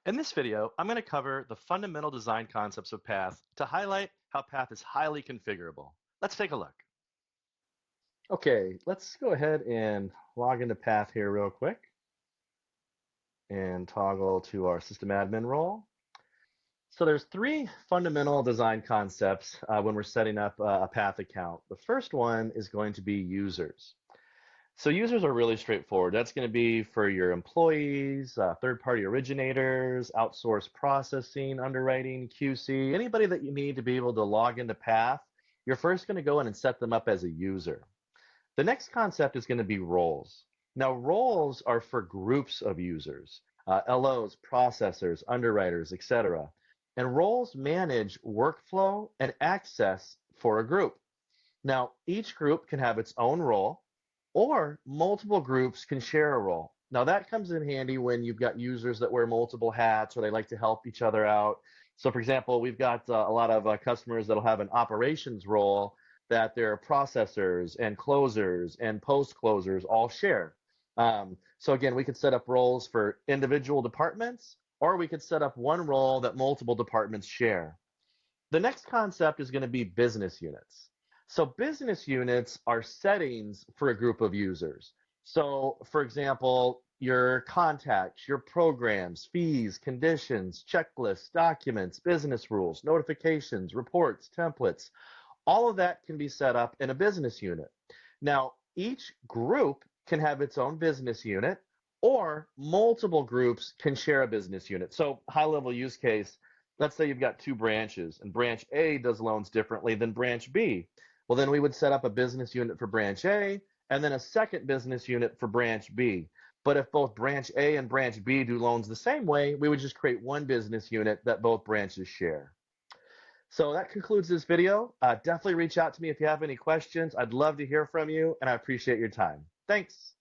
In this video, I'm going to cover the fundamental design concepts of Path to highlight how Path is highly configurable. Let's take a look. Okay, let's go ahead and log into Path here real quick and toggle to our system admin role. So there's three fundamental design concepts when we're setting up a Path account. The first one is going to be users. So users are really straightforward. That's going to be for your employees, third-party originators, outsourced processing, underwriting, QC, anybody that you need to be able to log into Path. You're first going to go in and set them up as a user. The next concept is going to be roles. Now, roles are for groups of users, LOs, processors, underwriters, etc. And roles manage workflow and access for a group. Now, each group can have its own role, or multiple groups can share a role. Now that comes in handy when you've got users that wear multiple hats or they like to help each other out. So for example, we've got a lot of customers that'll have an operations role that their processors and closers and post-closers all share. So again, we could set up roles for individual departments, or we could set up one role that multiple departments share. The next concept is going to be business units. So business units are settings for a group of users. So for example, your contacts, your programs, fees, conditions, checklists, documents, business rules, notifications, reports, templates, all of that can be set up in a business unit. Now, each group can have its own business unit, or multiple groups can share a business unit. So high-level use case, let's say you've got two branches, and branch A does loans differently than branch B. Well, then we would set up a business unit for branch A and then a second business unit for branch B. But if both branch A and branch B do loans the same way, we would just create one business unit that both branches share. So that concludes this video. Definitely reach out to me if you have any questions. I'd love to hear from you, and I appreciate your time. Thanks.